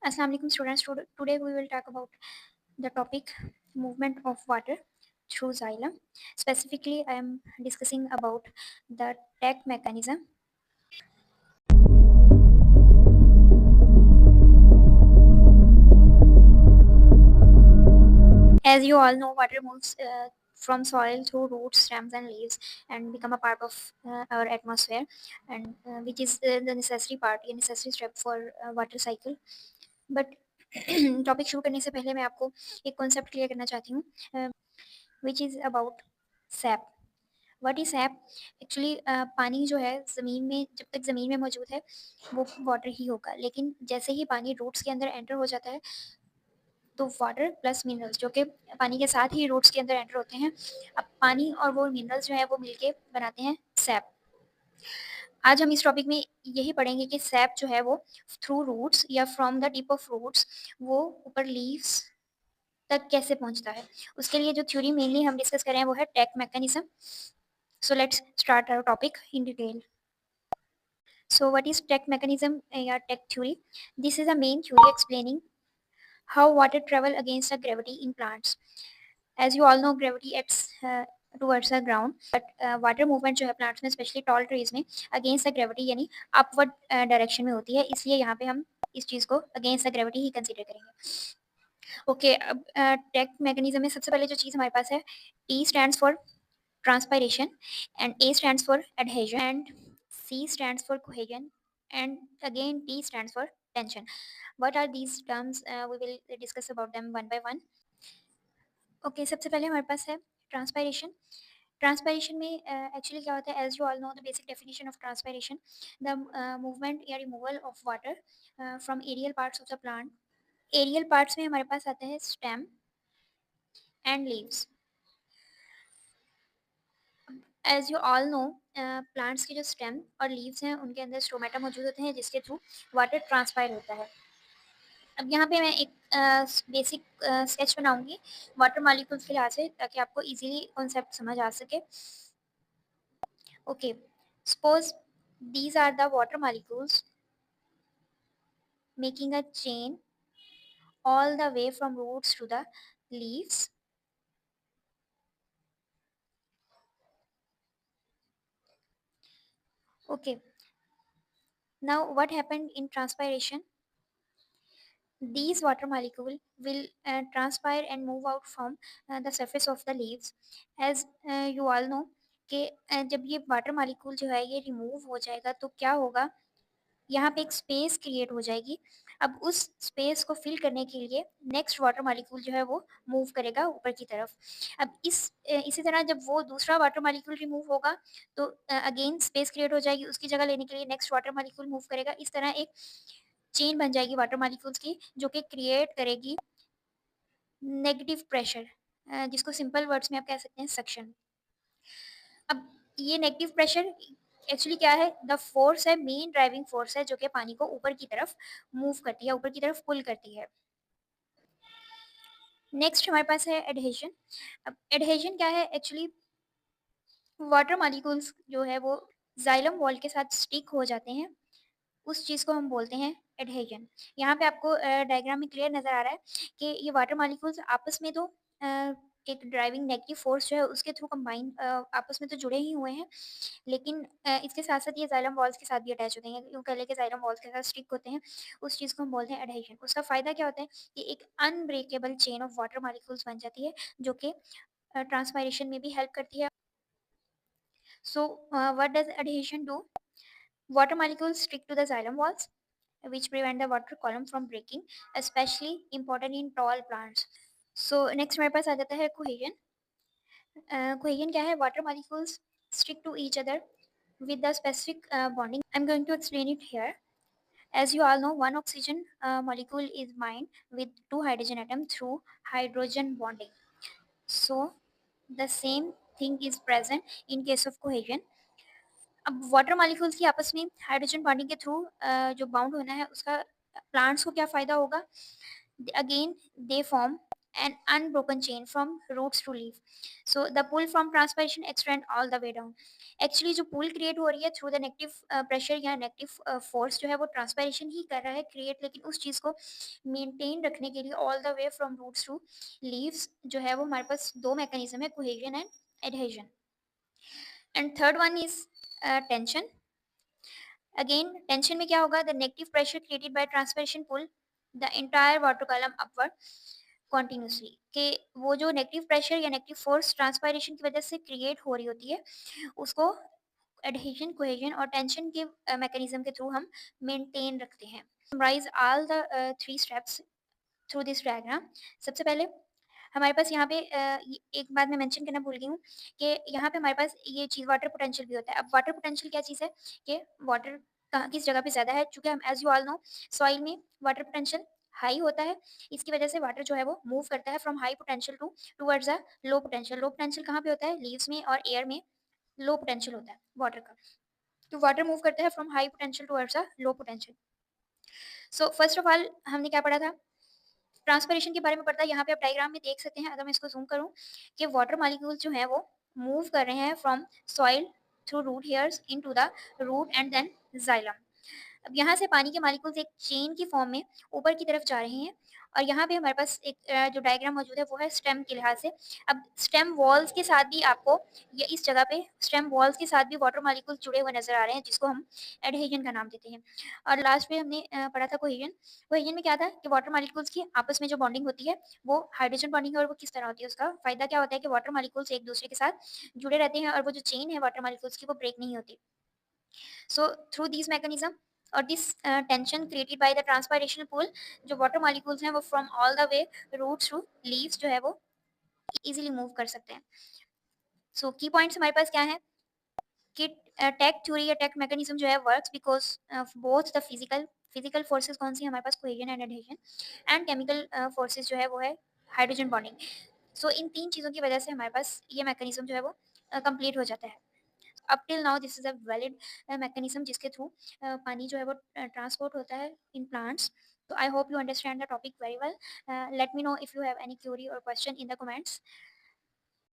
Assalamu alaikum students. Today we will talk about the topic movement of water through xylem. Specifically, I am discussing about the tag mechanism. As you all know, water moves from soil through roots, stems, and leaves, and become a part of our atmosphere, and which is the necessary part, a necessary step for water cycle. But topic शुरू करने से पहले मैं आपको एक concept clear करना चाहती हूँ which is about SAP. What is SAP? Actually पानी जो है ज़मीन में, जब तक ज़मीन में मौजूद है वो वाटर ही होगा, लेकिन जैसे ही पानी रूट्स के अंदर एंटर हो जाता है तो वाटर प्लस मिनरल्स जो कि पानी के साथ ही रूट्स के अंदर एंटर होते हैं, अब पानी और वो मिनरल्स जो है वो मिलके बनाते हैं सैप. आज हम इस टॉपिक में यही पढ़ेंगे कि सैप जो है वो थ्रू रूट्स या from the tip of roots वो ऊपर लीव्स तक कैसे पहुंचता है. उसके लिए जो थ्योरी मेनली हम डिस्कस कर रहे हैं वो है take mechanism. So let's start our topic in detail. So what is Tech mechanism or Tech theory? This is a main theory explaining how water travel against the gravity in plants. As you all know, gravity acts towards the ground, but water movement जो है plants में, especially tall trees में, against the gravity यानी upward direction में होती है, इसलिए यहाँ पे हम इस चीज़ को against the gravity he consider करेंगे. ओके, अब टेक मैकेनिज्म में सबसे पहले जो चीज़ हमारे पास है, T stands for transpiration, and A stands for adhesion, and C stands for cohesion, and again T stands for tension. What are these terms? We will discuss about them one by one. Okay, सबसे पहले हमारे पास है transpiration. Transpiration में actually क्या होता है, as you all know the basic definition of transpiration, the movement या removal of water from aerial parts of the plant. Aerial parts में हमारे पास आता है stem and leaves. As you all know, plants के जो स्टेम और leaves हैं उनके अंदर स्टोमेटा मौजूद होते हैं जिसके थ्रू वाटर ट्रांसपायर होता है. अब यहाँ पे मैं एक बेसिक स्केच बनाऊंगी वाटर मॉलिक्यूल्स के लिहाज से, ताकि आपको इजीली कॉन्सेप्ट समझ आ सके. Okay, suppose these are the water molecules making a chain all the way from roots to the leaves. Okay, now what happened in transpiration? These water molecule will transpire and move out from the surface of the leaves. As you all know कि जब ये water molecule जो है ये remove हो जाएगा तो क्या होगा, यहाँ पे एक स्पेस क्रिएट हो जाएगी. अब उस स्पेस को फिल करने के लिए नेक्स्ट वाटर मॉलिक्यूल जो है वो मूव करेगा ऊपर की तरफ. अब इसी तरह जब वो दूसरा वाटर मॉलिक्यूल रिमूव होगा तो अगेन स्पेस क्रिएट हो जाएगी, उसकी जगह लेने के लिए नेक्स्ट वाटर मॉलिक्यूल मूव करेगा. इस तरह एक चेन बन जाएगी वाटर मॉलिक्यूल्स की, जो कि क्रिएट करेगी नेगेटिव प्रेशर, जिसको सिंपल वर्ड्स में आप कह सकते हैं सक्शन. अब ये नेगेटिव प्रेशर एक्चुअली क्या है, द फोर्स है, मेन ड्राइविंग फोर्स है जो कि पानी को ऊपर की तरफ मूव करती है, ऊपर की तरफ पुल करती है. नेक्स्ट हमारे पास है एडहेशन. अब एडहेशन क्या है, एक्चुअली वाटर मॉलिक्यूल्स जो है वो जाइलम वॉल के साथ स्टिक हो जाते हैं, उस चीज़ को हम बोलते हैं एडहेजन. यहाँ पे आपको डायग्राम में क्लियर नज़र आ रहा है कि ये वाटर मॉलिक्यूल्स आपस में तो एक ड्राइविंग नेगेटिव फोर्स जो है उसके थ्रू कंबाइन आपस में तो जुड़े ही हुए हैं, लेकिन इसके साथ साथ ये जाइलम वॉल्स के साथ भी अटैच होते हैं, यूँ कह लें कि जाइलम वॉल्स के साथ स्टिक होते हैं. उस चीज़ को हम बोलते हैं एडहेजन. उसका फ़ायदा क्या होता है कि एक unbreakable chain of water molecules बन जाती है, जो कि ट्रांसपायरेशन में भी हेल्प करती है. So what does adhesion do? Water molecules stick to the xylem walls, which prevent the water column from breaking, especially important in tall plants. So next हमारे पास आ जाता है cohesion. Cohesion क्या है? Water molecules stick to each other with the specific bonding. I'm going to explain it here. As you all know, one oxygen molecule is bound with two hydrogen atoms through hydrogen bonding. So the same thing is present in case of cohesion. अब water molecules की आपस में hydrogen bonding के through जो bound होना है उसका plants को क्या फ़ायदा होगा, again they form an unbroken chain from roots to leaf. So the pull from transpiration extend all the way down. Actually जो पुल क्रिएट हो रही है थ्रू द नेगेटिव प्रेशर या नेगेटिव फोर्स जो है वो ट्रांसपायरेशन ही कर रहा है क्रिएट, लेकिन उस चीज़ को मेंटेन रखने के लिए all the way from roots to leaves जो है वो हमारे पास दो मैकेनिज्म है, cohesion and adhesion. And third one is tension. Again tension में क्या होगा, the negative pressure created by transpiration pull the entire water column upward continuously. कि वो जो नेगेटिव प्रेशर या नेगेटिव फोर्स ट्रांसपायरेशन की वजह से क्रिएट हो रही होती है उसको एडहेजन, कोहेजन और टेंशन के मैकेनिज्म के थ्रू हम मेंटेन रखते हैं. Summarize all the three steps through this diagram. सबसे पहले हमारे पास यहाँ पे एक बात मैं मेंशन करना भूल गई हूँ कि यहाँ पे हमारे पास ये चीज़ वाटर पोटेंशियल भी होता है. अब वाटर पोटेंशियल क्या चीज़ है कि वाटर कहाँ किस जगह पे ज़्यादा है, चूँकि हम as you all know soil में वाटर पोटेंशियल हाई होता है, इसकी वजह से वाटर जो है वो मूव करता है from high potential to towards a low potential. Low potential कहाँ पे होता है, लीव्स में और एयर में लो पोटेंशियल होता है वाटर का. तो वाटर मूव करता है from high potential towards a low potential. So first of all हमने क्या पढ़ा था, ट्रांसपरेशन के बारे में पढ़ता है. यहाँ पे आप डायग्राम में देख सकते हैं, अगर मैं इसको जूम करूँ कि वाटर मॉलिक्यूल्स जो हैं वो मूव कर रहे हैं from soil through root hairs into the root and then xylem. अब यहाँ से पानी के मॉलिक्यूल्स एक चेन की फॉर्म में ऊपर की तरफ जा रहे हैं और यहाँ पे हमारे पास एक जो डायग्राम मौजूद है वो है स्टेम के लिहाज से. अब स्टेम वॉल्स के साथ भी आपको ये इस जगह पे स्टेम वॉल्स के साथ भी वाटर मॉलिक्यूल्स जुड़े हुए नजर आ रहे हैं जिसको हम एडहेजन का नाम देते हैं. और लास्ट में हमने पढ़ा था कोहेजन. कोहेजन में क्या था कि वाटर मॉलिक्यूल्स की आपस में जो बॉन्डिंग होती है वो हाइड्रोजन बॉन्डिंग है और वो किस तरह होती है, उसका फायदा क्या होता है कि वाटर मॉलिक्यूल्स एक दूसरे के साथ जुड़े रहते हैं और वो जो चेन है वाटर मॉलिक्यूल्स की वो ब्रेक नहीं होती. So through these mechanism or this tension created by the transpiration pool, जो water molecules हैं वो from all the way roots to leaves जो है वो easily move कर सकते हैं. So key points हमारे पास क्या है कि टेक थ्योरी या टेक मैकेनिज्म जो है works because both the physical forces कौन सी हमारे पास, cohesion and adhesion, and chemical forces जो है वो है हाइड्रोजन बॉन्डिंग. सो इन तीन चीज़ों की वजह से हमारे पास ये मैकेनिज्म जो है वो कंप्लीट हो जाता है. Up till now this is a valid mechanism जिसके थ्रू पानी जो है वो ट्रांसपोर्ट होता है in plants. So I hope you understand the topic very well. Let me know if you have any query or question in the comments.